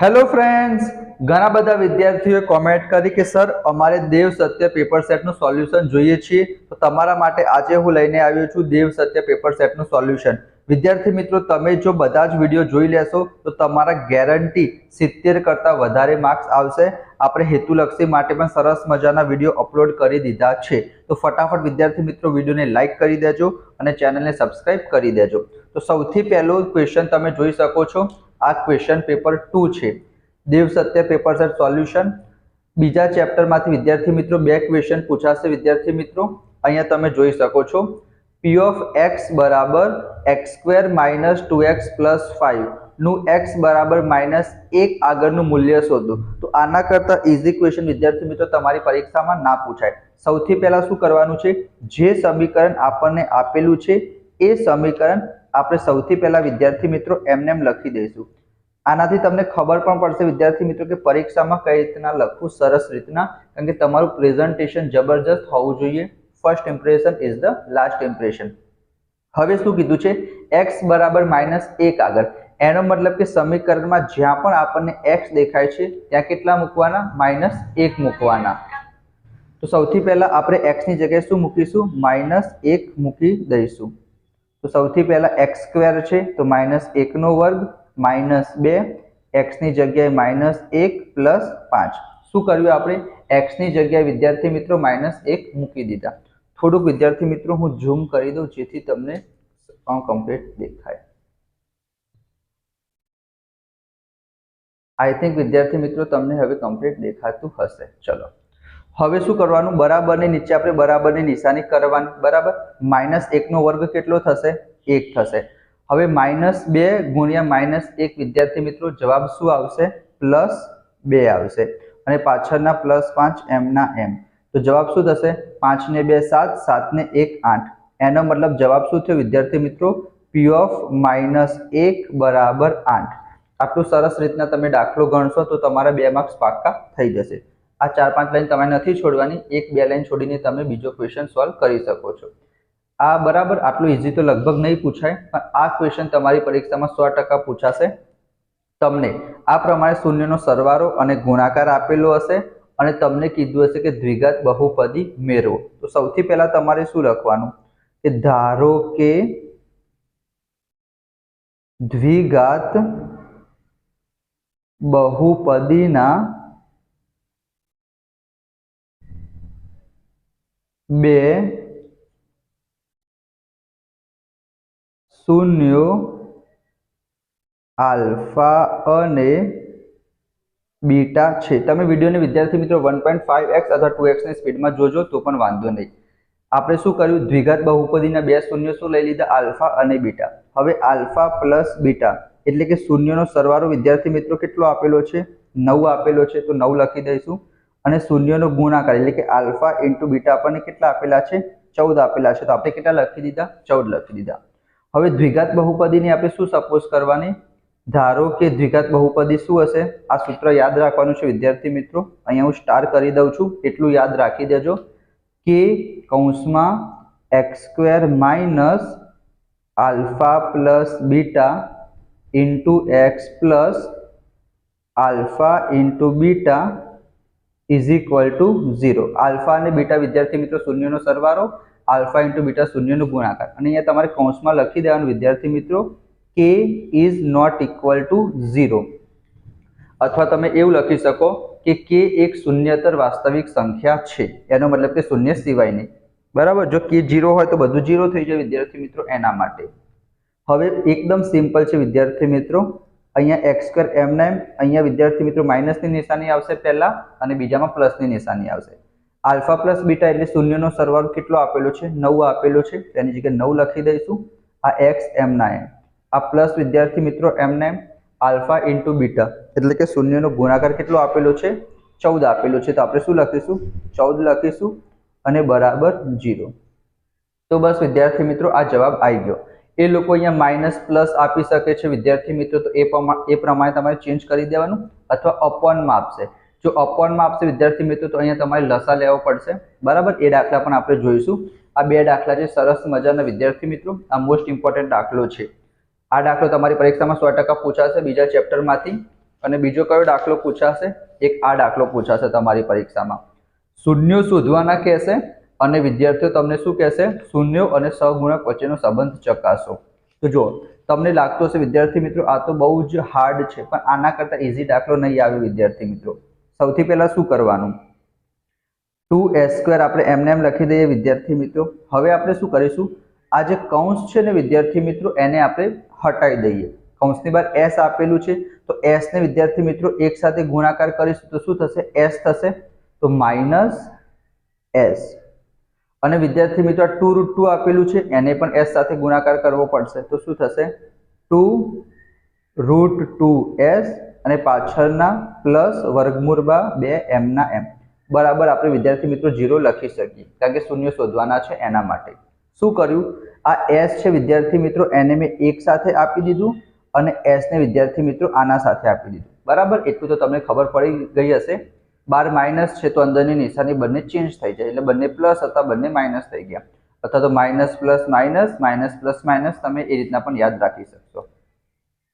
Hello friends, ઘણા બધા વિદ્યાર્થીઓએ કોમેન્ટ કરી કે સર અમારે દેવ સત્ય પેપર સેટનું સોલ્યુશન જોઈએ છે. તો તમારા માટે આજે હું લઈને આવ્યો છું દેવ સત્ય પેપર સેટનું સોલ્યુશન. વિદ્યાર્થી મિત્રો, તમે જો બધા જ વિડીયો જોઈ લેશો તો તમારા ગેરંટી 70 કરતાં વધારે માર્ક્સ આવશે. આપણે હેતુલક્ષી માટે પણ સરસ મજાના વિડીયો અપલોડ કરી દીધા છે. તો ફટાફટ વિદ્યાર્થી મિત્રો વિડીયોને લાઇક કરી દેજો અને ચેનલને સબસ્ક્રાઇબ કરી દેજો. તો સૌથી પહેલો ક્વેશ્ચન તમે જોઈ શકો છો. આ ક્વેશ્ચન પેપર 2 છે, દેવ સત્ય પેપર સેટ સોલ્યુશન. બીજા ચેપ્ટરમાંથી વિદ્યાર્થી મિત્રો બે ક્વેશ્ચન પૂછાશે. વિદ્યાર્થી મિત્રો અહીંયા તમે જોઈ શકો છો, p of x બરાબર x² - 2x + 5 નું x બરાબર -1 આગળનું મૂલ્ય શોધો. તો આના કરતા ઈઝી ક્વેશ્ચન વિદ્યાર્થી મિત્રો તમારી પરીક્ષામાં ના પૂછાય. સૌથી પહેલા શું કરવાનું છે, જે સમીકરણ આપણને આપેલું છે એ સમીકરણ આપણે સૌથી પહેલા વિદ્યાર્થી મિત્રો એમને લખી દઈશું. આનાથી તમને ખબર પણ પડશે વિદ્યાર્થી મિત્રો કે પરીક્ષામાં કઈ રીતના લખવું સરસ રીતના, કારણ કે તમારું પ્રેઝન્ટેશન જબરજસ્ત હોવું જોઈએ. First impression is the last impression. હવે શું કીધું છે, x બરાબર -1 આગળ, એનો મતલબ કે સમીકરણમાં જ્યાં પણ આપણને x દેખાય છે ત્યાં કેટલા મૂકવાના, -1 મૂકવાના. તો સૌથી પહેલા આપણે x ની જગ્યાએ શું મૂકીશું, -1 મૂકી દઈશું. તો સૌથી પહેલા x² છે તો -1² -2, x ની જગ્યાએ -1 + 5. શું કર્યું આપણે, x ની જગ્યાએ વિદ્યાર્થી મિત્રો -1 મૂકી દીધા. થોડુંક વિદ્યાર્થી મિત્રો હું ઝૂમ કરી દઉં જેથી તમને કમ્પ્લીટ દેખાય. આઈ થિંક વિદ્યાર્થી મિત્રો તમને હવે કમ્પ્લીટ દેખાતું હશે. ચલો હવે શું કરવાનું, બરાબરની નીચે આપણે બરાબરની નિશાની કરવાની. બરાબર, -1² કેટલો થશે, 1 થશે. હવે -2 ગુણ્યા -1 વિદ્યાર્થી મિત્રો જવાબ શું આવશે, +2 આવશે. અને પાછળના +5 એમના એમ. તો જવાબ શું થશે, 5 ને 2 7, 7 ને 1 8. એનો મતલબ જવાબ શું થયો વિદ્યાર્થી મિત્રો, p of -1 બરાબર 8. આટલું સરસ રીતના તમે દાખલો ગણશો તો તમારા 2 માર્ક્સ પાક્કા થઈ જશે. આ 4-5 લાઈન તમારે નથી છોડવાની, 1-2 લાઈન છોડીને તમે બીજો ક્વેશ્ચન સોલ્વ કરી શકો છો. આ બરાબર આટલું ઈઝી તો લગભગ નહીં પૂછાય, પણ આ ક્વેશ્ચન તમારી પરીક્ષામાં 100% પૂછાશે. તમને આ પ્રમાણે શૂન્યનો સરવાળો અને ગુણાકાર આપેલો હશે અને તમને કીધું હશે કે દ્વિઘાત બહુપદી મેળવો. તો સૌથી પહેલા તમારે શું લખવાનું કે ધારો કે દ્વિઘાત બહુપદીના બે શૂન્યો આલ્ફા અને બીટા છે. તમે વિડીયોને વિદ્યાર્થી મિત્રો 1.5x અથવા 2x ની સ્પીડમાં જોજો તો પણ વાંધો નહીં. આપણે શું કર્યું, દ્વિઘાત બહુપદીના બે શૂન્યો શું લઈ લીધા, આલ્ફા અને બીટા. હવે આલ્ફા પ્લસ બીટા એટલે કે શૂન્યનો સરવાળો વિદ્યાર્થી મિત્રો કેટલો આપેલો છે, 9 આપેલો છે. તો 9 લખી દઈશું. અને શૂન્યનો ગુણાકાર એટલે કે આલ્ફા ઇન્ટુ બીટા આપણને કેટલા આપેલા છે, 14 આપેલા છે. તો આપણે કેટલા લખી દીધા, 14 લખી દીધા. હવે દ્વિઘાત બહુપદીની આપણે શું સપોઝ કરવાની, ધારો કે દ્વિઘાત બહુપદી શું હશે, આ સૂત્ર યાદ રાખવાનું છે વિદ્યાર્થી મિત્રો. અહીંયા હું સ્ટાર કરી દઉં છું, એટલું યાદ રાખી દેજો કે કૌંસમાં x² - alpha plus beta into x plus alpha into beta is equal to 0. Alpha અને બીટા વિદ્યાર્થી મિત્રો શૂન્યનો સરવાળો, આલ્ફા ઇન્ટુ બીટા શૂન્યનો ગુણાકાર. અને અહીંયા તમારે કૌંસમાં લખી દેવાનું વિદ્યાર્થી મિત્રો k is not equal to 0. અથવા તમે એવું લખી શકો કે k એક શૂન્યતર વાસ્તવિક સંખ્યા છે, એનો મતલબ કે શૂન્ય સિવાયની. બરાબર, જો k 0 હોય તો બધું 0 થઈ જાય વિદ્યાર્થી મિત્રો, એના માટે. હવે એકદમ સિમ્પલ છે વિદ્યાર્થી મિત્રો. અહીંયા x² એમના એમ, અહીંયા વિદ્યાર્થી મિત્રો માઇનસની નિશાની આવશે પહેલા અને બીજામાં પ્લસની નિશાની આવશે. આલ્ફા પ્લસ બીટા એટલે શૂન્યનો સરવાળો કેટલો આપેલો છે, 9 આપેલો છે. તેની જગ્યાએ 9 લખી દઈશું. આ x એમના એમ, આ પ્લસ વિદ્યાર્થી મિત્રો એમના એમ આલ્ફા ઇન્ટુ બીટા એટલે કે શૂન્યનો ગુણાકાર કેટલો આપેલો છે, 14 આપેલો છે. તો આપણે શું લખીશું, 14 લખીશું અને બરાબર 0. તો બસ વિદ્યાર્થી મિત્રો આ જવાબ આવી ગયો. એ લોકો અહીંયા માઇનસ પ્લસ આપી શકે છે વિદ્યાર્થી મિત્રો, તો એ પ્રમાણે તમારે ચેન્જ કરી દેવાનું, અથવા અપોનમાં આપશે. જો અપોનમાં આપશે વિદ્યાર્થી મિત્રો તો અહીંયા તમારે લસા લેવો પડશે. બરાબર, એ દાખલા પણ આપણે જોઈશું. આ બે દાખલા છે સરસ મજાના વિદ્યાર્થી મિત્રો, આ મોસ્ટ ઇમ્પોર્ટન્ટ દાખલો છે. આ દાખલો તમારી પરીક્ષામાં 100% પૂછાશે બીજા ચેપ્ટરમાંથી. અને બીજો કયો દાખલો પૂછાશે? એક આ દાખલો પૂછાશે તમારી પરીક્ષામાં. શૂન્યો શોધવાના કહેશે અને વિદ્યાર્થીઓ તમને શું કહેશે? શૂન્યો અને સહગુણક વચ્ચેનો સંબંધ ચકાસો. તો જો તમને લાગતું હશે વિદ્યાર્થી મિત્રો આ તો બહુ જ હાર્ડ છે, પણ આના કરતા ઇઝી દાખલો નહીં આવે વિદ્યાર્થી મિત્રો. સૌથી પહેલા શું કરવાનું? 2s² આપણે એમને એમ લખી દઈએ વિદ્યાર્થી મિત્રો. હવે આપણે શું કરીશું? આ જે કૌંસ છે ને વિદ્યાર્થી મિત્રો એને આપણે હટાવી દઈએ. કૌંસની બહાર s આપેલું છે તો s ને વિદ્યાર્થી મિત્રો એક સાથે ગુણાકાર કરીશું તો શું થશે? s થશે. તો -s. અને વિદ્યાર્થી મિત્રો 2√2 આપેલું છે એને પણ s સાથે ગુણાકાર કરવો પડશે તો શું થશે? 2√2s અને પાછળના પ્લસ વર્ગમૂળમાં 2m ના m બરાબર આપણે વિદ્યાર્થી મિત્રો 0 લખી શકીએ, કારણ કે શૂન્ય શોધવાના છે એના માટે. શું કર્યું? આ s છે વિદ્યાર્થી મિત્રો એને મેં એક સાથે આપી દીધું અને s ને વિદ્યાર્થી મિત્રો આના સાથે આપી દીધું. બરાબર, એટલું તો તમને ખબર પડી ગઈ હશે. બાર માઇનસ છે તો અંદરની નિશાની બંને ચેન્જ થઈ જાય, એટલે બંને પ્લસ અથવા બંને માઇનસ થઈ ગયા, અથવા તો minus plus minus, minus plus minus, તમે એ રીતના પણ યાદ રાખી શકશો.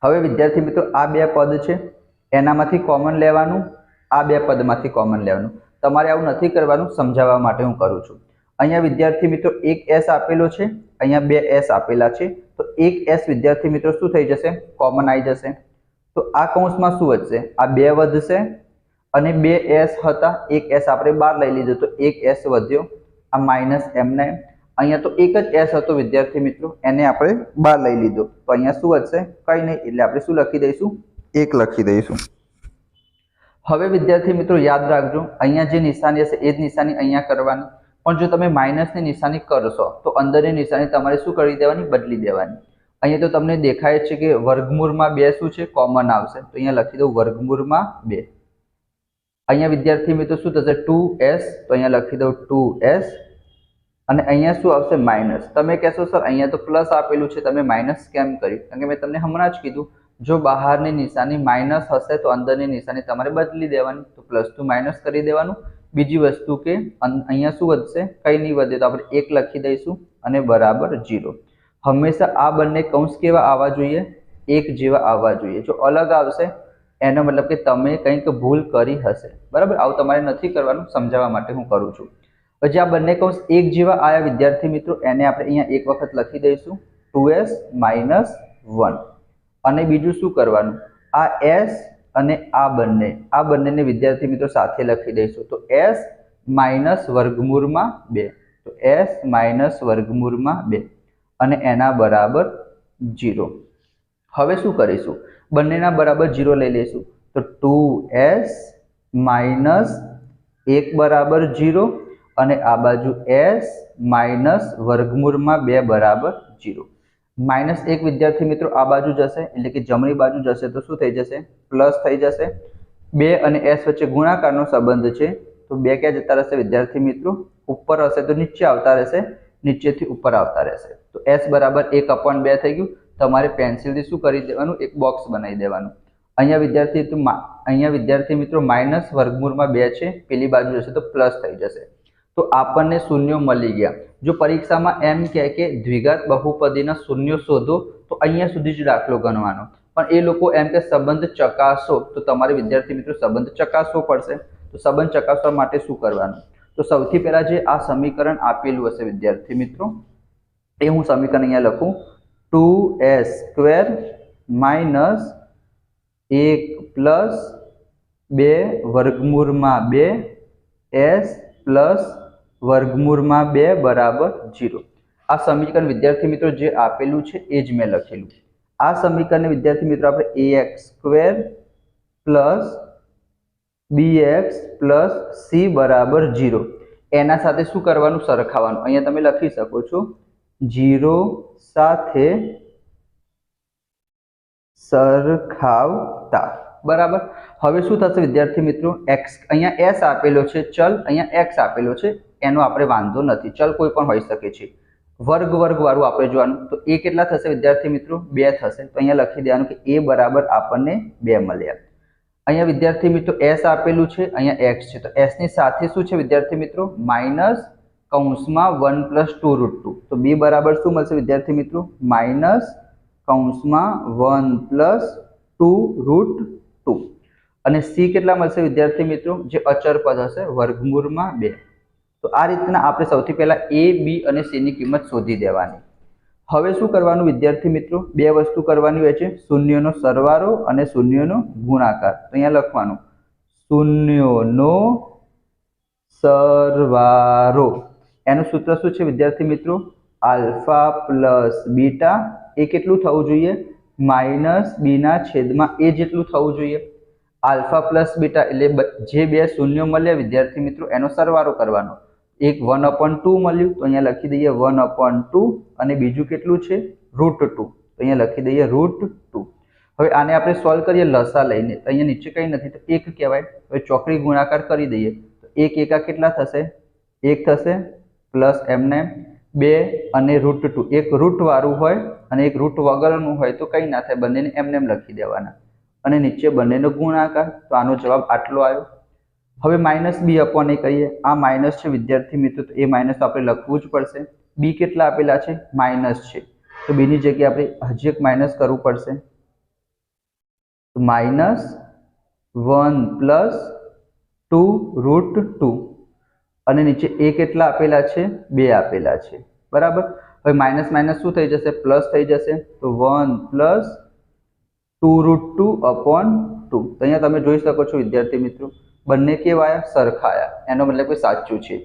હવે વિદ્યાર્થી મિત્રો આ બે પદ છે એનામાંથી કોમન લેવાનું, આ બે પદમાંથી કોમન લેવાનું. તમારે આવું નથી કરવાનું, સમજાવવા માટે હું કરું છું. અહીંયા વિદ્યાર્થી મિત્રો એક s આપેલો છે, અહીંયા બે s આપેલા છે, તો એક s વિદ્યાર્થી મિત્રો શું થઈ જશે? કોમન આવી જશે. તો આ કૌંસમાં શું વધશે? આ બે વધશે અને બે s હતા, એક s આપણે બહાર લઈ લીધો તો એક s વધ્યો, આ -m ને અહીંયા તો એક જ s હતો વિદ્યાર્થી મિત્રો એને આપણે બહાર લઈ લીધો તો અહીંયા શું વધશે? કંઈ નહીં, એટલે આપણે શું લખી દઈશું? 1 લખી દઈશું. હવે વિદ્યાર્થી મિત્રો યાદ રાખજો, અહીંયા જે નિશાની હશે એ જ નિશાની અહીંયા કરવાની, પણ જો તમે માઇનસની નિશાની કરશો તો અંદરની નિશાની તમારે શું કરી દેવાની? બદલી દેવાની. અહીંયા તો તમને દેખાય છે કે વર્ગમૂળમાં 2 શું છે? કોમન આવશે, તો અહીંયા લખી દઉં વર્ગમૂળમાં 2. અહીંયા વિદ્યાર્થી મિત્રો શું થશે? 2s, તો અહીંયા લખી દઉં 2s અને અહીંયા શું આવશે? માઇનસ. તમે કહેશો સર અહીંયા તો પ્લસ આપેલું છે, તમે માઇનસ કેમ કર્યું? કારણ કે મેં તમને હમણાં જ કીધું જો બહારની નિશાની માઇનસ હશે તો અંદરની નિશાની તમારે બદલી દેવાની, તો +2 માઇનસ કરી દેવાનું. બીજી વસ્તુ કે અહીંયા શું વધશે? કંઈ નહીં વધે, તો આપણે 1 લખી દઈશું અને બરાબર 0. હંમેશા આ બંને કૌંસ કેવા આવવા જોઈએ? એક જેવા આવવા જોઈએ. જો અલગ આવશે એનો મતલબ કે તમે કંઈક ભૂલ કરી હશે. બરાબર, આવું તમારે નથી કરવાનું, સમજાવવા માટે હું કરું છું. પછી આ બંને કૌંસ એક જેવા આવ્યા વિદ્યાર્થી મિત્રો એને આપણે અહીંયા એક વખત લખી દઈશું 2s - 1. અને બીજું શું કરવાનું? આ s અને આ બંનેને વિદ્યાર્થી મિત્રો સાથે લખી દઈશું તો s - વર્ગમૂળમાં 2, તો s - વર્ગમૂળમાં 2 અને એના બરાબર 0. હવે શું કરીશું? બંનેના બરાબર 0 લઈ લઈશું તો 2s - 1 બરાબર 0 અને આ બાજુ s - વર્ગમૂળમાં 2 બરાબર 0. -1 વિદ્યાર્થી મિત્રો આ બાજુ જશે એટલે કે જમણી બાજુ જશે તો શું થઈ જશે? પ્લસ થઈ જશે. 2 અને s વચ્ચે ગુણાકારનો સંબંધ છે તો 2 ક્યાં જતા રહેશે વિદ્યાર્થી મિત્રો? ઉપર હશે તો નીચે આવતા રહેશે, નીચેથી ઉપર આવતા રહેશે. તો s બરાબર 1/2 થઈ ગયું. તમારે પેન્સિલથી શું કરી દેવાનું? એક બોક્સ બનાવી દેવાનું. અહીંયા વિદ્યાર્થી મિત્રો માઇનસ વર્ગમૂળમાં 2 છે, પેલી બાજુ જશે તો પ્લસ થઈ જશે. તો આપણને શૂન્યો મળી ગયા. જો પરીક્ષામાં એમ કહે કે દ્વિઘાત બહુપદીના શૂન્યો શોધો તો અહીંયા સુધી જ દાખલો ગણવાનો, પણ એ લોકો એમ કે સંબંધ ચકાસો, તો તમારે વિદ્યાર્થી મિત્રો સંબંધ ચકાસવો પડશે. તો સંબંધ ચકાસવા માટે શું કરવાનું? તો સૌથી પહેલા જે આ સમીકરણ આપેલું હશે વિદ્યાર્થી મિત્રો એ હું સમીકરણ અહીંયા લખું 2s² - 1 + 2 વર્ગમૂળમાં 2s + વર્ગમૂળમાં 2 બરાબર 0. આ સમીકરણ વિદ્યાર્થી મિત્રો જે આપેલું છે એ જ મેં લખેલું. આ સમીકરણને વિદ્યાર્થી મિત્રો આપણે ax² + bx + c બરાબર 0 એના સાથે શું કરવાનું? સરખાવવાનું. અહીંયા તમે લખી શકો છો 0 સાથે સરખાવતા. બરાબર, હવે શું થશે વિદ્યાર્થી મિત્રો? x અહીંયા s આપેલો છે ચલ, અહીંયા x આપેલો છે એનો આપણે વાંધો નથી, ચલ કોઈ પણ હોઈ શકે છે. વર્ગ વાળું આપણે જોવાનું તો a કેટલા થશે વિદ્યાર્થી મિત્રો? 2 થશે. તો અહીંયા લખી દેવાનું કે a બરાબર આપણને 2 મળ્યા. અહીંયા વિદ્યાર્થી મિત્રો s આપેલું છે, અહીંયા x છે, તો s ની સાથે શું છે વિદ્યાર્થી મિત્રો? -1 + 2√2. તો b બરાબર શું મળશે વિદ્યાર્થી મિત્રો? -1 + 2√2. અને સી કેટલા મળશે વિદ્યાર્થી મિત્રો? જે અચર પદ હશે વર્ગમૂળમાં 2. તો આ રીતના આપણે સૌથી પહેલા એ, બી અને સી ની કિંમત શોધી દેવાની. હવે શું કરવાનું વિદ્યાર્થી મિત્રો? બે વસ્તુ કરવાની હોય છે, શૂન્યનો સરવાળો અને શૂન્યનો ગુણાકાર. તો અહીંયા લખવાનું શૂન્યનો સરવાળો. એનું સૂત્ર શું છે વિદ્યાર્થી મિત્રો? Alpha plus beta. એ કેટલું થવું જોઈએ? માઇનસ બી ના છેદમાં એ જેટલું થવું જોઈએ. આલ્ફા પ્લસ બીટા એટલે જે બે શૂન્યો મળ્યા વિદ્યાર્થી મિત્રો એનો સરવાળો કરવાનો. એક 1/2 મળ્યું તો અહીંયા લખી દઈએ 1/2 અને બીજું કેટલું છે? √2. તો અહીંયા લખી દઈએ √2. હવે આને આપણે સોલ્વ કરીએ લસા લઈને. તો અહીંયા નીચે કંઈ નથી તો 1 કહેવાય. હવે ચોકડી ગુણાકાર કરી દઈએ તો 1 એકા કેટલા થશે? 1 થશે પ્લસ એમને 2 અને √2. એક રૂટ વાળું હોય અને એક રૂટ વગરનું હોય તો કંઈ ના થાય, બંનેને એમને લખી દેવાના અને નીચે બંનેનો ગુણાકાર. તો આનો જવાબ આટલો આવ્યો. હવે માઇનસ બી અપોન એ કહીએ. આ માઇનસ છે વિદ્યાર્થી મિત્રો, તો એ માઇનસ તો આપણે લખવું જ પડશે. બી કેટલા આપેલા છે? માઇનસ છે, તો બીની જગ્યાએ આપણે હજી એક માઇનસ કરવું પડશે. તો માઇનસ 1 પ્લસ 2 √2 અને નીચે એ કેટલા આપેલા છે? 2 આપેલા છે. બરાબર. હવે માઇનસ માઇનસ શું થઈ જશે? પ્લસ થઈ જશે. તો 1 પ્લસ 2 √2 અપોન 2. તો અહીંયા તમે જોઈ શકો છો વિદ્યાર્થી મિત્રો બંને કેવાયા? સરખાયા. એનો મતલબ કે સાચું છે.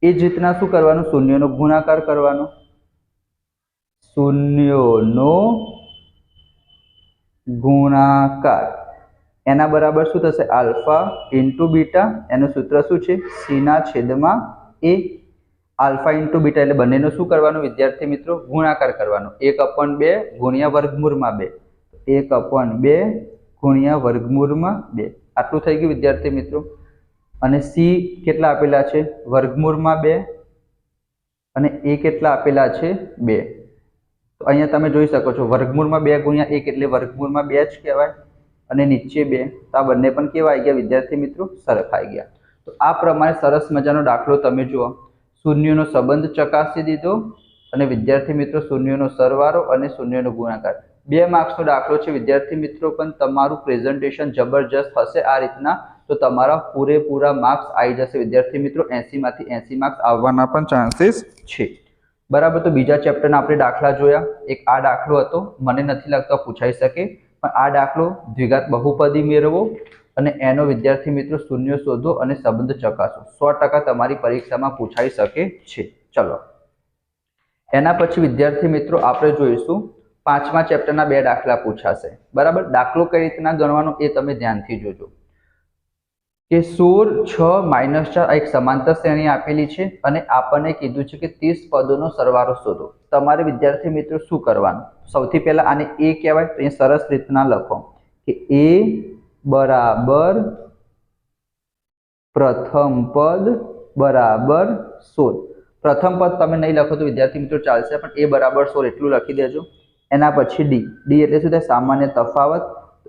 એ જ રીતના શું કરવાનું? શૂન્યનો ગુણાકાર કરવાનો. શૂન્યનો ગુણાકાર એના બરાબર શું થશે? Alpha into beta. એનું સૂત્ર શું છે? સી ના છેદમાં એ. આલ્ફા ઇન્ટુ બીટા એટલે બંનેનો શું કરવાનું વિદ્યાર્થી મિત્રો? ગુણાકાર કરવાનો. 1/2 ગુણ્યા વર્ગમૂળમાં 2. 1/2 ગુણ્યા વર્ગમૂળમાં 2. આટલું થઈ ગયું વિદ્યાર્થી મિત્રો. અને સી કેટલા આપેલા છે? વર્ગમૂળમાં 2 અને એ કેટલા આપેલા છે? 2. તો અહીંયા તમે જોઈ શકો છો વર્ગમૂળમાં 2 ગુણ્યા 1 એટલે વર્ગમૂળમાં 2 જ કહેવાય અને નીચે 2. તો આ બંને પણ કેવા આવી ગયા વિદ્યાર્થી મિત્રો? સરખાઈ ગયા. તો આ પ્રમાણે સરસ મજાનો દાખલો તમે જુઓ. શૂન્યનો સંબંધ ચકાસી દીધો અને વિદ્યાર્થી મિત્રો શૂન્યનો સરવાળો અને શૂન્યનો ગુણાકાર. 2 માર્ક્સનો દાખલો છે વિદ્યાર્થી મિત્રો, પણ તમારું પ્રેઝન્ટેશન જબરજસ્ત હશે આ રીતના તો તમારા પૂરેપૂરા માર્ક્સ આવી જશે વિદ્યાર્થી મિત્રો. 80 માંથી 80 માર્ક્સ આવવાના પણ ચાન્સીસ છે. બરાબર. તો બીજા ચેપ્ટરના આપણે દાખલા જોયા. એક આ દાખલો હતો, મને નથી લાગતો પૂછાઈ શકે, પણ આ દાખલો દ્વિઘાત બહુપદી મેળવો અને એનો વિદ્યાર્થી મિત્રો શૂન્ય શોધો અને સંબંધ ચકાસો. 100% તમારી પરીક્ષામાં પૂછાઈ શકે છે. ચલો એના પછી વિદ્યાર્થી મિત્રો આપણે જોઈશું 5મા ચેપ્ટરના 2 દાખલા પૂછાશે. બરાબર. દાખલો કઈ રીતના ગણવાનો એ તમે ધ્યાનથી જોજો કે 16, 6, -4 આ એક સમાંતર શ્રેણી આપેલી છે અને આપણને કીધું છે કે 30 પદોનો સરવાળો શોધો. તમારે વિદ્યાર્થી મિત્રો શું કરવાનું? સૌથી પહેલા આને એ કહેવાય. તો અહીં સરસ રીતના લખો કે એ બરાબર પ્રથમ પદ બરાબર 16. પ્રથમ પદ તમે નહીં લખો તો વિદ્યાર્થી મિત્રો ચાલશે, પણ એ બરાબર 16 એટલું લખી દેજો. એના પછી ડી. ડી એટલે શું થાય? સામાન્ય તફાવત.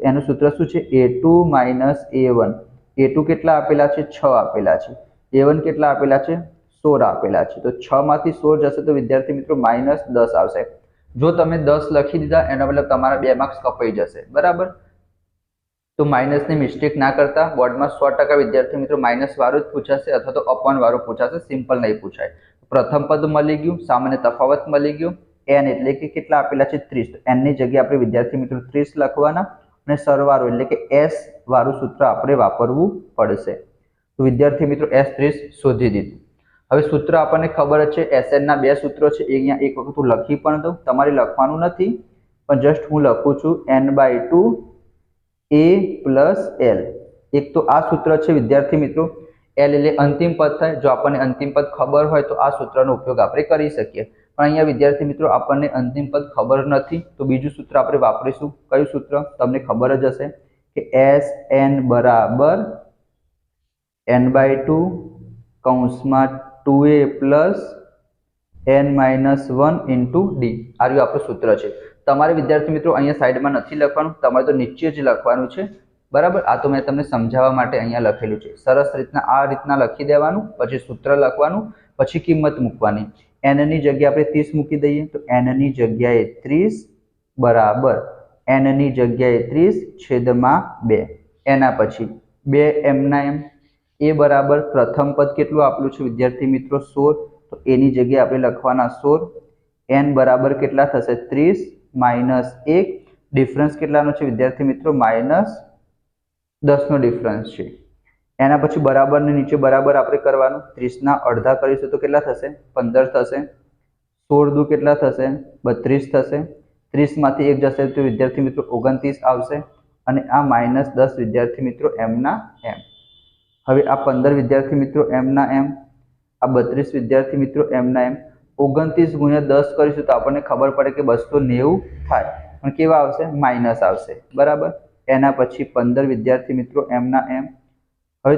એનું સૂત્ર શું છે? a2 - a1. a2 કેટલા આપેલા છે? 6 આપેલા છે. a1 કેટલા આપેલા છે? 16 આપેલા છે. તો 6 માંથી 16 જશે તો વિદ્યાર્થી મિત્રો -10 આવશે. જો તમે 10 લખી દીધા એનો મતલબ તમારા 2 માર્ક્સ કપાઈ જશે. બરાબર. તો માઇનસની મિસ્ટેક ના કરતા. બોર્ડમાં 100% વિદ્યાર્થી મિત્રો માઇનસ વાળું જ પૂછાશે અથવા તો અપોન વાળું પૂછાશે, સિમ્પલ નહીં પૂછાય. પ્રથમ પદ મળી ગયું, સામાન્ય તફાવત મળી ગયું. n એટલે કે કેટલા આપેલા છે? 30. તો n ની જગ્યાએ આપણે વિદ્યાર્થી મિત્રો 30 લખવાના અને સરવાળો એટલે કે s વાળું સૂત્ર આપણે વાપરવું પડશે. તો વિદ્યાર્થી મિત્રો s30 શોધી દીધું. હવે સૂત્ર આપણને ખબર જ છે. Sn ના 2 સૂત્રો છે. એ અહીંયા એક વખત હું લખી પણ દઉં. તમારે લખવાનું નથી, પણ જસ્ટ હું લખું છું n/2 a + l. એક તો આ સૂત્ર છે વિદ્યાર્થી મિત્રો. l એટલે અંતિમ પદ થાય. જો આપણને અંતિમ પદ ખબર હોય તો આ સૂત્રનો ઉપયોગ આપણે કરી શકીએ, પણ અહીંયા વિદ્યાર્થી મિત્રો આપણને અંતિમ પદ ખબર નથી તો બીજું સૂત્ર આપણે વાપરીશું. કયું સૂત્ર? તમને ખબર જ હશે કે Sn બરાબર n/2 કૌંસમાં 2a + n-1 × d. આ રહ્યું આપણું સૂત્ર છે. તમારે વિદ્યાર્થી મિત્રો અહીંયા સાઈડમાં નથી લખવાનું, તમારે તો નીચે જ લખવાનું છે. બરાબર. આ તો મેં તમને સમજાવવા માટે અહીંયા લખેલું છે. સરસ રીતના આ રીતના લખી દેવાનું, પછી સૂત્ર લખવાનું, પછી કિંમત મૂકવાની. n ની જગ્યાએ આપણે 30 મૂકી દઈએ તો n ની જગ્યાએ 30 બરાબર n ની જગ્યાએ 30 છેદમાં 2. એના પછી 2 m ના m, એ બરાબર પ્રથમ પદ કેટલું આપેલું છે વિદ્યાર્થી મિત્રો 16, તો એની જગ્યાએ આપણે લખવાના 16, n બરાબર કેટલા થશે 30 માઇનસ 1, ડિફરન્સ કેટલાનો છે વિદ્યાર્થી મિત્રો -10 નો ડિફરન્સ છે। એના પછી બરાબર ને નીચે બરાબર આપણે કરવાનું, 30 ના અડધા કરીશું તો કેટલા થશે 15 થશે, 16 દુ કેટલા થશે 32 થશે, 30 માંથી 1 જશે તો વિદ્યાર્થી મિત્રો 29 આવશે, અને આ -10 વિદ્યાર્થી મિત્રો m ના m। હવે આ 15 વિદ્યાર્થી મિત્રો m ના m, આ 32 વિદ્યાર્થી મિત્રો m ના m, 29 ગુણ્યા 10 કરીશું તો આપણને ખબર પડે કે 290 થાય, પણ કેવા આવશે માઇનસ આવશે બરાબર। એના પછી 15 વિદ્યાર્થી મિત્રો m ના m। હવે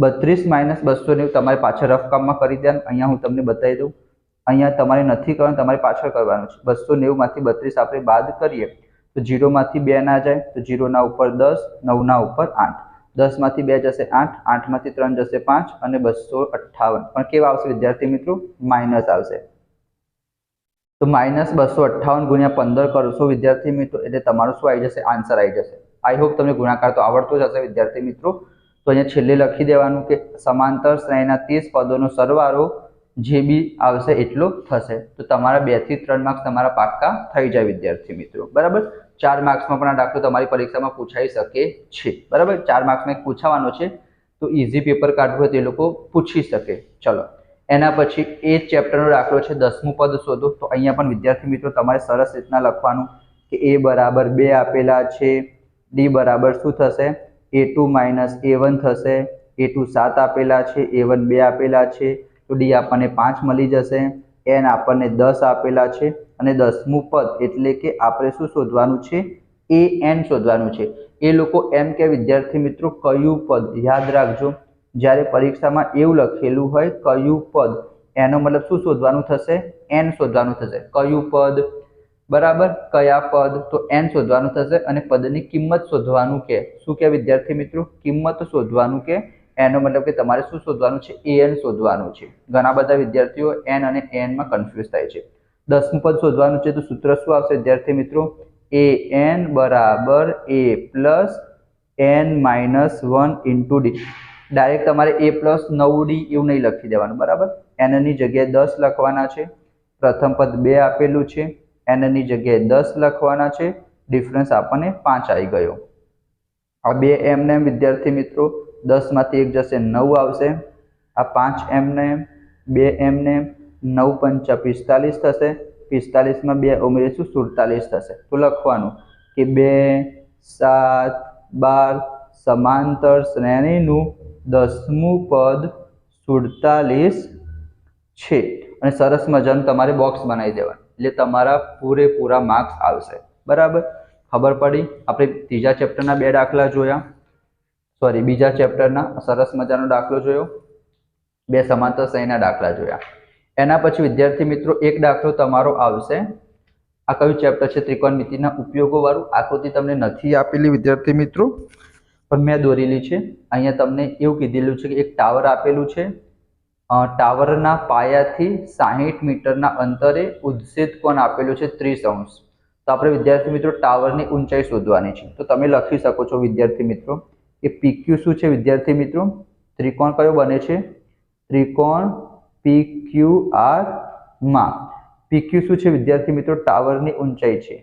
32 માઇનસ 290 તમારે પાછળ રફ કામમાં કરી દેવાનું, અહીંયા હું તમને બતાવી દઉં, અહીંયા તમારે નથી કરવાનું, તમારે પાછળ કરવાનું છે। 290 માંથી 32 આપણે બાદ કરીએ તો 0 માંથી 2 ના જાય તો 0 ના ઉપર 10, 9 ના ઉપર 8, 10 માંથી 2 જશે 8, 8 માંથી 3 જશે 5, અને 258 પણ કેવા આવશે વિદ્યાર્થી મિત્રો માઇનસ આવશે। તો -258 ગુણ્યા 15 કરશો વિદ્યાર્થી મિત્રો એટલે તમારું શું આવી જશે આન્સર આવી જશે। આઈ હોપ તમને ગુણાકાર તો આવડતો જ હશે વિદ્યાર્થી મિત્રો। તો અહીંયા છેલ્લે લખી દેવાનું કે સમાંતર શ્રેણીના 30 પદોનો સરવાળો જે બી આવશે એટલો થશે। તો તમારા 2 થી 3 માર્ક્સ તમારા પાક્કા થઈ જાય વિદ્યાર્થી મિત્રો બરાબર। 4 માર્ક્સમાં પણ આ દાખલો તમારી પરીક્ષામાં પૂછાઈ શકે છે બરાબર। 4 માર્ક્સમાં એક પૂછાવાનો છે, તો ઈઝી પેપર કાઢવું હોય તે લોકો પૂછી શકે। ચલો એના પછી એ ચેપ્ટરનો દાખલો છે 10મું પદ શોધો। તો અહીંયા પણ વિદ્યાર્થી મિત્રો તમારે સરસ રીતના લખવાનું કે a બરાબર 2 આપેલા છે, d બરાબર શું થશે a2 માઇનસ a1 થશે, a2 7 આપેલા છે, a1 2 આપેલા છે, તો d આપણને 5 મળી જશે, n આપણને 10 આપેલા છે, અને 10મું પદ એટલે કે આપણે શું શોધવાનું છે an શોધવાનું છે। એ લોકો એમ કે વિદ્યાર્થી મિત્રો કયું પદ, યાદ રાખજો જ્યારે પરીક્ષામાં એવું લખેલું હોય કયું પદ, એનો મતલબ શું શોધવાનું થશે n શોધવાનું થશે। કયું પદ બરાબર, કયા પદ, તો n શોધવાનું થશે, અને પદની કિંમત શોધવાનું કે શું કે વિદ્યાર્થી મિત્રો કિંમત શોધવાનું કે, એનો મતલબ કે તમારે શું શોધવાનું છે an શોધવાનું છે। ઘણા બધા વિદ્યાર્થીઓ n અને an માં કન્ફ્યુઝ થાય છે। 10મું પદ શોધવાનું છે, તો સૂત્ર શું આવશે વિદ્યાર્થી મિત્રો an બરાબર a plus n minus 1 into d। Direct તમારે a પ્લસ 9d એવું નહીં લખી દેવાનું બરાબર। n ની જગ્યાએ 10 લખવાના છે, પ્રથમ પદ 2 આપેલું છે, n ની જગ્યાએ 10 લખવાના છે, ડિફરન્સ આપણને 5 આવી ગયો। આ 2 m ને m વિદ્યાર્થી મિત્રો 10 માંથી 1 જશે 9 આવશે, આ 5 m ને m, 2 m ને m, 9 પંચા 45 થશે, 45 માં 2 ઉમેરીશું 47 થશે। તો લખવાનું કે 2 7 12 સમાંતર શ્રેણીનું 10મું પદ 47 છે, અને સરસ મજાનું તમારે બોક્સ બનાવી દેવાનું એટલે તમારા પૂરેપૂરા માર્ક્સ આવશે બરાબર। ખબર પડી? આપણે ત્રીજા ચેપ્ટરના 2 દાખલા જોયા, સોરી બીજા ચેપ્ટરના સરસ મજાનો દાખલો જોયો, 2 સમાંતર શ્રેણીના દાખલા જોયા। એના પછી વિદ્યાર્થી મિત્રો એક દાખલો તમારો આવશે, આ કયું ચેપ્ટર છે ત્રિકોણમિતિના ઉપયોગો વાળું। આકૃતિ તમને નથી આપેલી વિદ્યાર્થી મિત્રો, પણ મેં દોરેલી છે। અહીંયા તમને એવું કીધેલું છે કે એક ટાવર આપેલું છે, ટાવરના પાયાથી 60 મીટરના અંતરે ઉદ્દિત કોણ આપેલું છે 30°। તો આપણે વિદ્યાર્થી મિત્રો ટાવરની ઊંચાઈ શોધવાની છે। તો તમે લખી શકો છો વિદ્યાર્થી મિત્રો કે PQ શું છે વિદ્યાર્થી મિત્રો, ત્રિકોણ કયો બને છે ત્રિકોણ PQR માં PQ શું છે વિદ્યાર્થી મિત્રો ટાવરની ઊંચાઈ છે।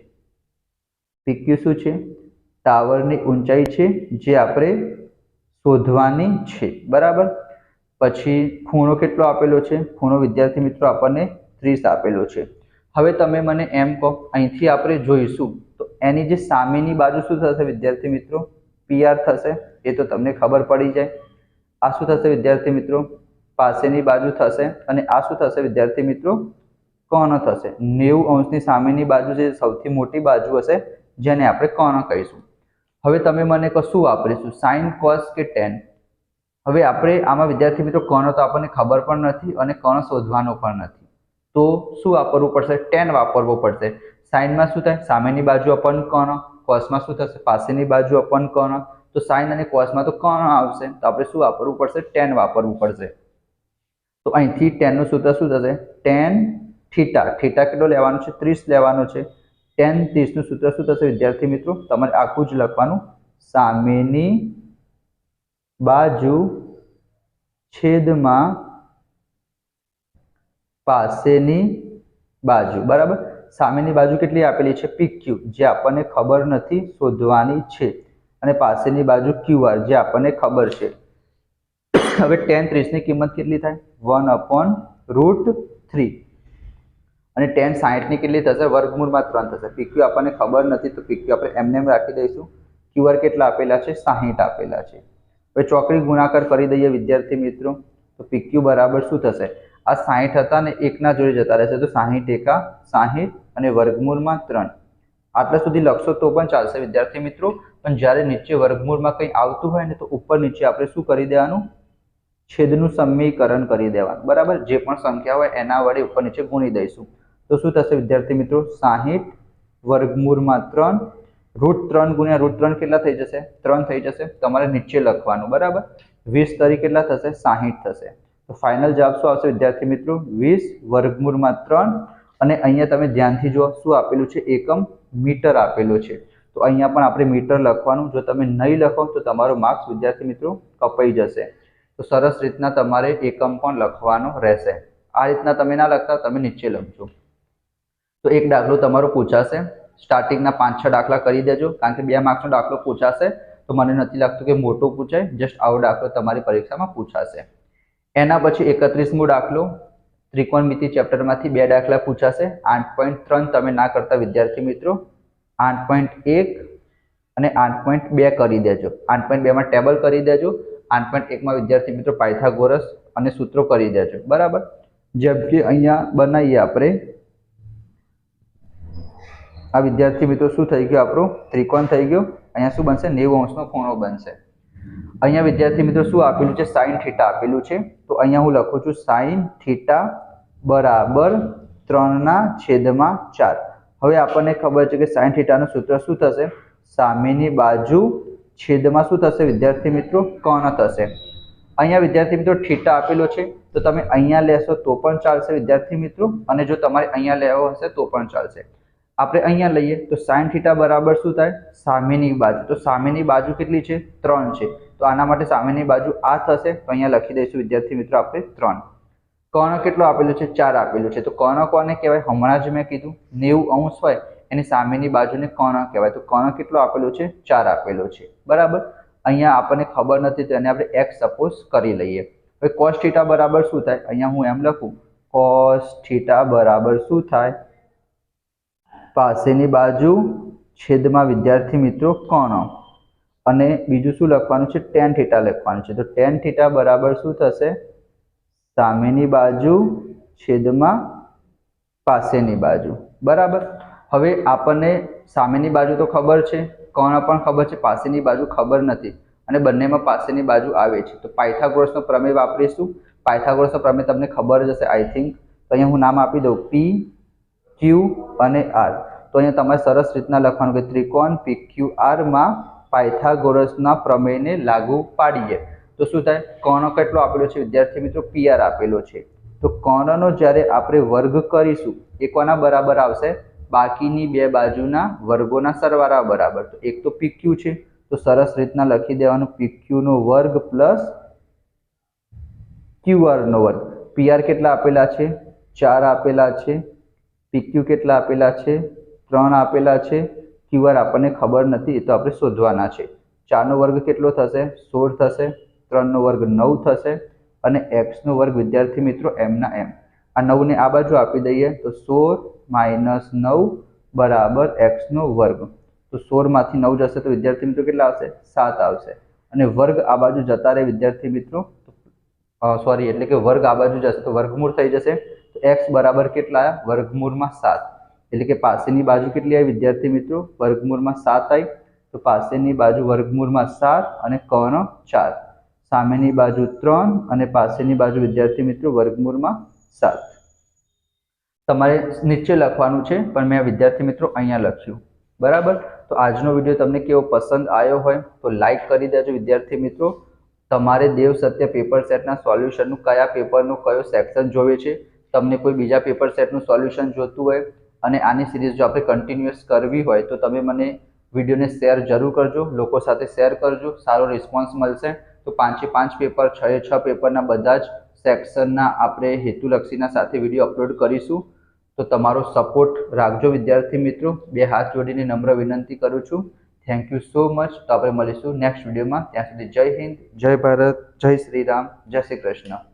PQ શું છે ટાવરની ઊંચાઈ છે, જે આપણે શોધવાની છે બરાબર। પછી ખૂણો કેટલો આપેલો છે, ખૂણો વિદ્યાર્થી મિત્રો આપણને 30 આપેલો છે। હવે તમે મને એમ કહો, અહીંથી આપણે જોઈશું તો એની જે સામેની બાજુ શું થશે વિદ્યાર્થી મિત્રો PR થશે, એ તો તમને ખબર પડી જાય। આ શું થશે વિદ્યાર્થી મિત્રો પાસેની બાજુ થશે, અને આ શું થશે વિદ્યાર્થી મિત્રો કર્ણ થશે। 90° સામેની બાજુ જે સૌથી મોટી બાજુ હશે જેને આપણે કર્ણ કહીશું। હવે તમે મને કહો શું વાપરીશું sin cos કે tan। હવે આપણે આમાં વિદ્યાર્થી મિત્રો કર્ણ તો આપણને ખબર પણ નથી અને કર્ણ શોધવાનો પણ નથી, તો શું વાપરવું પડશે tan વાપરવો પડશે। sin માં શું થાય સામેની બાજુ અપન કર્ણ, cos માં શું થશે પાસેની બાજુ અપન કર્ણ, તો sin અને cos માં તો કર્ણ આવશે, તો આપણે શું વાપરવું પડશે tan વાપરવું પડશે। તો અહીંથી tan નું સૂત્ર શું થશે tan થીટા, થીટા કેટલો લેવાનો છે 30 લેવાનો છે, tan 30 નું સૂત્ર શું થશે વિદ્યાર્થી મિત્રો તમારે આખું જ લખવાનું, સામેની बाजू छेदमां पासेनी बाजू बराबर। सामेनी बाजू केटली आपेली छे PQ जे आपने खबर नहीं शोधवानी छे अने पासेनी बाजू QR जे आपने खबर छे। हवे tan 30 ની કિંમત કેટલી થાય 1/√3 અને tan 60 ની કેટલી થશે વર્ગમૂળમાં 3 થશે। PQ આપણને ખબર નથી તો PQ આપણે એમને એમ રાખી દઈશું। QR કેટલા આપેલા છે 60 આપેલા છે। હવે ચોકડી ગુણાકાર કરી દઈએ વિદ્યાર્થી મિત્રો તો PQ બરાબર શું થશે आ 60 હતા ને 1 ના જોડે જતા રહેશે તો 60 એકા 60 અને વર્ગમૂળમાં 3 આટલા સુધી લખશો તો પણ ચાલશે વિદ્યાર્થી મિત્રો। પણ જ્યારે નીચે વર્ગમૂળમાં કંઈ આવતું હોય ને તો ઉપર નીચે આપણે શું કરી દેવાનું छेदनु समीकरण करी देवानुं बराबर। जे पण संख्या होय एना वडे उपर नीचे गुणी दईशुं तो शुं थशे विद्यार्थी मित्रों 60 वर्गमूळमां 3 √3 गुण्या √3 केटला थई जशे 3 थई जशे। तमारे नीचे लखवानुं बराबर। 20 तरी केटला थशे 60 थशे तो फाइनल जवाब शुं आवशे विद्यार्थी मित्रों 20 वर्गमूळमां 3 अने अहींया तमे ध्यानथी जुओ शुं आपेलुं छे एकम मीटर आपेलुं छे तो अहींया पण आपणे मीटर लखवानुं। जो तमे नहीं लखो तो तमारो मार्क्स विद्यार्थी मित्रों कपाई जशे। तो सरस रीतना तमारे एकम पण लखवानो रहेशे। आ रीतना तमे ना लखता तमे नीचे लखजो। तो एक दाखलो तमारो पूछाशे स्टार्टिंगना 5-6 दाखला करी देजो कारण के 2 मार्क्सनो दाखलो पूछाशे तो मने नथी लागतुं के मोटो पूछाय जस्ट आवो दाखलो तमारी परीक्षामां पूछाशे। एना पछी 31मो दाखलो त्रिकोणमिति चेप्टरमांथी 2 दाखला पूछाशे। 8.3 तमे ना करता विद्यार्थी मित्रों 8.1 અને 8.2 કરી દેજો। 8.2 માં ટેબલ કરી દેજો। 8.1 માં વિદ્યાર્થી મિત્રો પાયથાગોરસ અને સૂત્રો કરી દેજો બરાબર। જેમ કે અહીંયા બનાવીએ આપણે આ વિદ્યાર્થી મિત્રો શું થઈ ગયું આપણો ત્રિકોણ થઈ ગયો। અહીંયા શું બનશે 90 અંશનો ખૂણો બનશે। અહીંયા વિદ્યાર્થી મિત્રો શું આપેલું છે sin θ આપેલું છે તો અહીંયા હું લખું છું sin θ બરાબર 3/4। હવે આપણને ખબર છે કે sin θ નું સૂત્ર શું થશે सामेनी बाजू छेदमां शुं थशे विद्यार्थी मित्रों कोण थशे। अहींया विद्यार्थी मित्रों थीटा आपेलो छे तो तमे अहींया लेशो तो पण चालशे विद्यार्थी मित्रों अने जो तमारे अहींया लेवो हशे तो पण चालशे। आपणे अहींया लईए तो sin θ बराबर शुं थाय सामेनी बाजू। तो सामेनी बाजू केटली छे 3 छे तो आना माटे सामेनी बाजू आ थशे तो अहींया लखी दईशुं विद्यार्थी मित्रों आपणे 3। कोण केटलो आपेलो छे 4 आपेलो छे तो कोण कोने कहेवाय हमणां ज मैं कीधुं 90 अंश होय एनी सामेनी बाजूने कोण कहेवाय तो कोण केटलो आपेलो छे 4 आपेलो छे बराबर। अहींया आपणे खबर नथी तो एने आपणे x सपोज करी लईए। हवे cos θ बराबर शुं थाय अहींया हुं एम लखुं cos θ बराबर शुं थाय पासेनी बाजू छेदमां विद्यार्थी मित्रों कोण अने बीजुं शुं लखवानुं छे tan θ लखवानुं छे तो tan θ बराबर शुं थशे सामेनी बाजू छेदमां पासेनी बाजू बराबर। हवे आपने सामेनी बाजू तो खबर है कोण पण खबर है पासेनी बाजू खबर नहीं अने बंनेमां पासेनी बाजू आवे छे तो पायथागोरसनो प्रमेय वापरीशुं। पायथागोरसनो प्रमेय तमने खबर ज हशे आई थिंक तो अहींया हुं नाम आपी दઉં P Q અને R। तो अहींया तमारे सरस रीतना लखवानुं के त्रिकोण PQR मां पायथागोरसना प्रमेयने लागू पाडीए तो शुं थाय कोण केटलो आपेलो छे विद्यार्थी मित्रों PR आपेलो छे तो कोणनो ज्यारे आपणे वर्ग करीशुं ए कोना बराबर आवशे बाकीनी 2 बाजूना वर्गोना सरवाळा बराबर। तो एक तो PQ छे तो सरस रीतना लखी देवानुं PQ नो वर्ग प्लस QR नो वर्ग। PR केटला आपेला छे 4 आपेला छे PQ केटला आपेला छे 3 आपेला छे QR आपणे खबर नथी ए तो आपणे शोधवाना छे। 4 नो वर्ग केटलो थशे 16 थशे 3 नो वर्ग 9 थशे अने x नो वर्ग विद्यार्थी मित्रों m ना m। आ 9 ने आ बाजू आपी दईए तो 16 - 9 बराबर x नो वर्ग। तो 16 मांथी 9 जशे तो विद्यार्थी मित्रों केटला आवशे 7 आवशे अने वर्ग आ बाजू जता रहे विद्यार्थी मित्रों सॉरी एटले के वर्ग आ बाजू जशे तो वर्गमूळ थई जशे तो x बराबर केटला आया वर्गमूळमां 7 एटले के पासेनी बाजू केटली आई विद्यार्थी मित्रों वर्गमूळमां 7 आई तो पासेनी बाजू वर्गमूळमां 7 अने कोण 4 सामेनी बाजू 3 अने पासेनी बाजू विद्यार्थी मित्रों वर्गमूळमां 7। तमारे नीचे लखवानुं छे पण मैं विद्यार्थी मित्रों अहींया लख्युं बराबर। तो आजनो विडियो तमने केवो पसंद आयो होय तो लाइक करी देजो विद्यार्थी मित्रों। तमारे देव सत्य पेपर सेटना सोल्यूशननुं कया पेपरनुं कयो सेक्शन जोवे छे तमने कोई बीजा पेपर सेटनुं सोल्यूशन जोतुं होय अने आनी सीरीज जो आपणे कन्टिन्युअस करवी होय तो तमे मने विडियोने शेर जरूर करजो लोको साथे शेर करजो सारो रिस्पोन्स मळशे તો 5 પેપર 6 પેપરના બધા જ સેક્શનના આપણે હેતુલક્ષીના સાથે વિડીયો અપલોડ કરીશું. તો તમારો સપોર્ટ રાખજો વિદ્યાર્થી મિત્રો. બે હાથ જોડીને નમ્ર વિનંતી કરું છું. Thank you so much. તો આપણે મળીશું નેક્સ્ટ વિડીયોમાં. ત્યાં સુધી જય હિન્દ, જય ભારત, જય શ્રી રામ, જય શ્રી કૃષ્ણ.